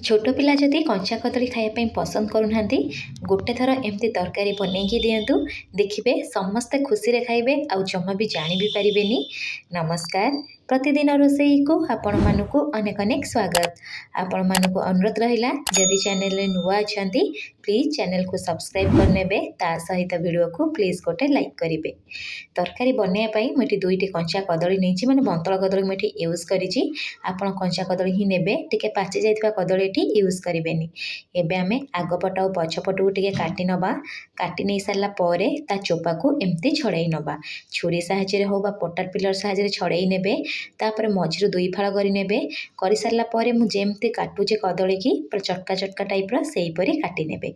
छोट पिला जदि कंचा कदली खाइबा पसंद करूना गोटे थर एमती तरकारी बनैकी दिंतु देखिए समस्ते खुशी रे खाइबे आउ जमा भी जानी भी पारे। नमस्कार, प्रतिदिन रोषेई को आपण मानक अनेक अनेक स्वागत। आपण मानक अनुरोध रहिला जदि चैनल रे नुआ अछंती प्लीज चैनल को सब्सक्राइब करनेबे ता सहित वीडियो को प्लीज गोटे लाइक करेंगे। तरकारी बनैया मुझे दुईटी कंचा कदली नहीं माने बंतल कदली मुझे यूज करी। आपण कंचा कदली ही नेबे टिके पाचि जाइथिबा कदली यूज करेनि। एबे आमे आगपट और पछपट को टिके काटी नबा। काटी नहीं सारा पर ता चोपा को एमती छड़ाई नबा। छुरी साहाय्य हो बा पटार पिलर साहाय्य छड़ाई नेबे। तापर मझिरु दुई फाड़ करि नेबे। करि सारला परे मु जेमती काटुचे कदली की पूरा चटका चटका टाइप रा सेही परी काटी नेबे।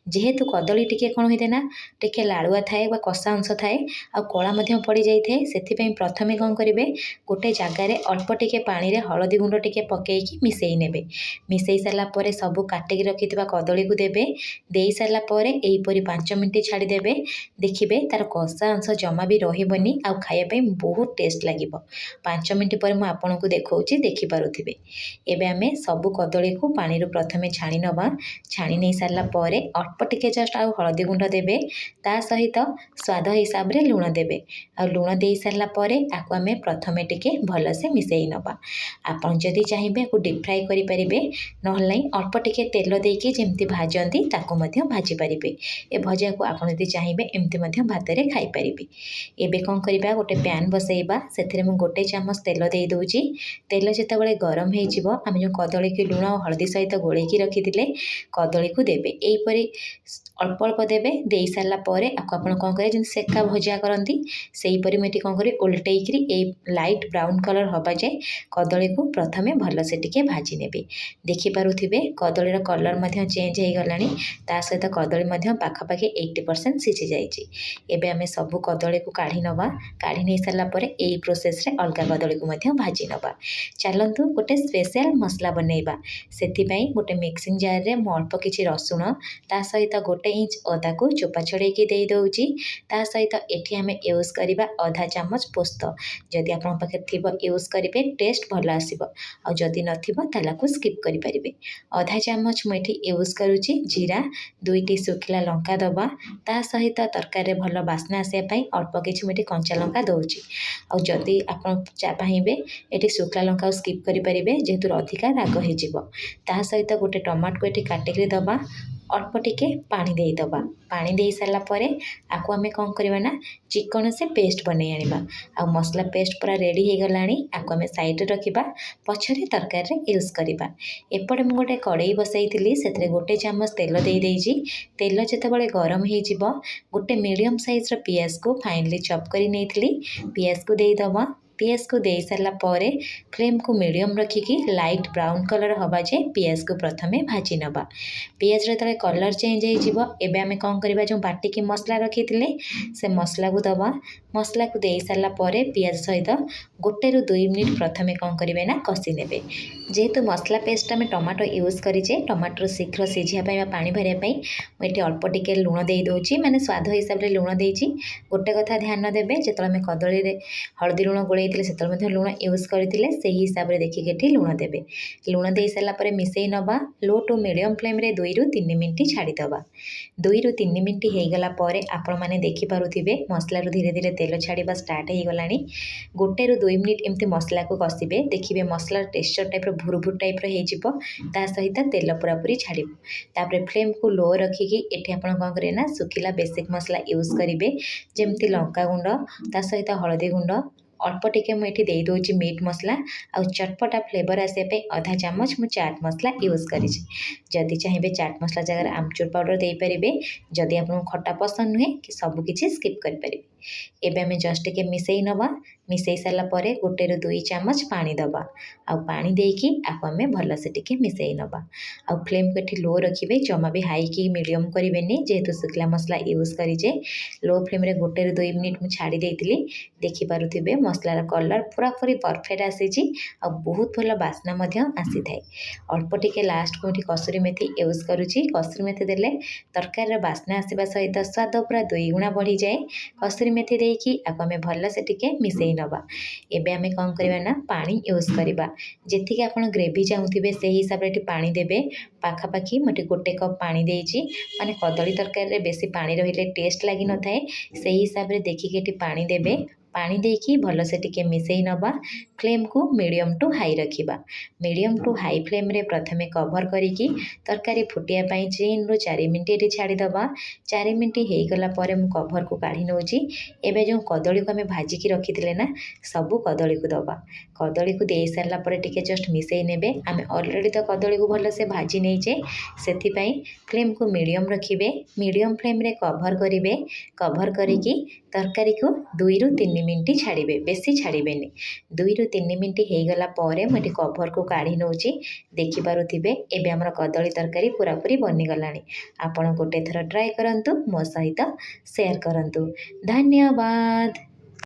जेहेतु कदली टिके कोन होइते ना टिके लाड़ुआ थाए बा कषा अंश थाए आ कला मध्य पड़ी जाइथे। सेथि प्रथमे कोन करिवे गोटे जगार अल्प टिके पानी रे हळदी गुंड टिके पकेइकी मिसेई नेबे। मिसेई सारला परे सबु काटिकी रखिथिबा कदली को देबे। देई सारला परे एही परी 5 मिनिट छाड़ी देबे। देखिबे तार कषा अंश जमा भी रहिबनी आ खाइया पई बहुत टेस्ट लागिबो। 5 मिनिट पर मु आपनको देखौची देखि पारुथिबे। एबे आमे सबु कदली को पानी रो प्रथमे छाणी नबा। छाणी नै सारला परे अल्प टिके जस्ट आ हळदी गुंड देबे। ता सहित स्वाद हिसाब रे लूण देबे। आ लूण देई सारला परे आको आमे प्रथमे टिके भलसे मिसेई नबा। आपण जदि चाहिबे को डीप फ्राई करि परिबे नहले नै अल्प टिके तेल देकी जेमती भाजंती ताको मध्य भाजी परिबे। ए भजा को आपण जदि चाहिबे एमती मध्य भात रे खाइ परिबे। एबे कोन करिबा गोटे पैन बसैबा। सेथिरे मु गोटे चामच तेल दे दउची। तेल जेतेबेले गरम हे जिवो आमे जो कदली की लूण और हळदी सहित गोळेकी रखिथिले कदली को देबे। एई परी अल्प अल्प देबे। देई सारला परे आको आपण कोन करे जिन सेका भजा करंती सेही परी मेटी कोन करे उल्टेइकरी ए लाइट ब्राउन कलर होबा जाय कदली को प्रथमे भलसे टिके भाजी नेबे। देखि पारुथिबे कदली रो कलर मध्य चेंज हे गलानी। ता सहित कदली मध्य पाखापाखि 80% सिझी जाइछि। एबे आमे सबु कदली को काढी नबा। काढी नै सारला परे एई प्रोसेस रे अलगा कदली को मध्य भाजी नबा। चलंतु गोटे स्पेशल मसला बनैबा। सेथि पई गोटे मिक्सिंग जार रे मु अल्प किछि रसुण ता सहित गोटे इंच अदा को चोपा छड़ेकी दे दउची। ता सहित एठी आमे यूज करिबा आधा चामच पोस्त। जदि आपन पाखे थिबो यूज करिवे टेस्ट भल आसीबो। आ जदि नथिबो ताला को स्किप करि परिबे। आधा चामच मु एठी यूज करूची जीरा। दुईटी सुखिला लंका दबा। ता सहित तरकारी रे भल बास्ना आसे पई अल्प किछि मिठी कंचा लंका दउची। आ जदि आपन चाहिबे एठी सुखला लंका स्किप करि परिबे जेतु अधिका राग हे जिवो। ता सहित गोटे टमाटो को एठी काटिकरी दबा। अल्प टिके पानी दे दबा। पानी दे सारला परे आको आमे कोन करबा ना चिकन से पेस्ट बनै आनिबा। आ मसला पेस्ट पूरा रेडी हे गलानी। आको आमे साइड रे रखिबा। पछरे तरकारी रे यूज करिबा। एपटे मु गोटे कड़ाई बसैथिली सेतरे गोटे चामच तेल दे देइजी। तेल जेतेबेले गरम हे जिवो गोटे मीडियम साइज रो पियाज को फाइनली चॉप करि नेथिली। पियाज को दे दबा। पियाज को दे सारला परे फ्लेम को मीडियम रखिकी लाइट ब्राउन कलर हवा जे पियाज को प्रथमे भाजी नबा। पियाज रे तले कलर चेंज हे जिवो एबे आमे कोन करबा जो बाटी की मसला रखिथिले से मसला को दबा। मसला को दे सारला परे पियाज सहित गोटे रु 2 मिनिट प्रथमे कोन करिवे ना कसी नेबे। जेहेतु मसला पेस्ट में टमाटो यूज करिजे टमाटो शीघ्र सिझिया पई बा पानी भरिया पई एठी अल्प टिके लूण दे दउची माने स्वाद हिसाब रे लूण देइची। गोटे कथा ध्यान देबे जेतले में कदली रे हळदी लूण गोळेइथिले सेतले मध्ये लूण यूज करथिले सेही हिसाब रे देखि केठी लूण देबे। लूण देई सारला परे मिसेई नबा। लो टू मीडियम फ्लेम रे 2 रु 3 मिनिट छाडी दबा। 2 रु 3 मिनिट हे गला परे आपण माने देखि पारुथिबे मसला रो धीरे धीरे तेल छाडीबा स्टार्ट हे गलानी। गोटे रु 2 मिनिट एमती मसला को कसिबे। देखिबे मसला टेक्सचर टाइप रो भुरभुर टाइप रो हे जिवो। ता सहित तेल पूरा पूरी छाडीबो। तापरे फ्लेम को लो रखिकी एठी आपण कोन करे ना सुखिला बेसिक मसला यूज करिवे जेमती लंका गुंड ता सहित हळदी गुंड अल्प टिके मु एठी दे दउची मीट मसला आ चटपटा फ्लेवर आसे पे आधा चामच मु चाट मसला यूज करिछि। जदि चाहिबे चाट मसला जगह आमचूर पाउडर दे परिबे। जदि आपन खट्टा पसंद नुहे कि सब किछि स्किप करि परिबे। एबे हमें जस्ट के मिसेई नबा। मिसेई सारला परे गोटे रु 2 चामच पानी दबा। आ पानी देकी आको हमें भल से टिके मिसेई नबा। आ फ्लेम को एठी लो रखिबे जमा भी हाई की मीडियम करिवेनी जेहेतु सुखला मसला यूज करिजे। लो फ्लेम रे गोटे रु 2 मिनिट मु छाडी देइतिली। देखि पारुथिबे मसला रो कलर पूरा पूरी परफेक्ट आसीची आ बहुत भल बास्ना मध्य आसी थाए। अल्प टिके लास्ट को एठी कसुरी मेथी यूज करूची। कसुरी मेथी देले तरकारी रो बास्ना आसीबा सहित स्वाद पूरा 2 गुणा बढ़ी जाए। कसुरी मेथी देकी आपको आम भलसे टिके मिसई नवा। एबे आमे कौन करवा ना पानी यूज करवा जेतिक आप ग्रेवी चाहूथे से हिसाब से पानी देबे। पाखापाखि मोटे गोटे कप पानी देइछि माने कदली तरकारी बेसी पानी रहिले टेस्ट लगी न थाए से हिसाब से देखिके पानी देबे। पानी देकी भलसे टिके मिसई नवा। फ्लेम को मीडियम टू हाई रखिबा। मीडियम टू हाई फ्लेम रे प्रथमे कवर करिकी तरकारी फुटिया पई 3 रु 4 मिनिट एटी छाड़ी दबा। 4 मिनिट हो गला परे मु कवर को काढ़ी नउची। एबे जो कदली को आमे भाजी की रखिथिले ना सबु कदली को दबा। कदली को देई सारला परे टिके जस्ट मिसई नेबे। आमे ऑलरेडी तो कदली को भलसे भाजी नैचे सेथि पई फ्लेम को मीडियम रखिबे। मीडियम फ्लेम रे कवर करिवे। कवर करिकी तरकारी को 2 रु 3 मिनिट छाड़िबे बेसी छाड़िबेनी। 2 रु 3 मिनिट हो गला परे मु कवर को काढ़ी नउची। देखि पारुथिबे एबे हमर कदली तरकारी पूरा पूरी बनी गलानी। आपण गोटे थर ट्राई करंतु मो सहित शेयर करंतु। धन्यवाद।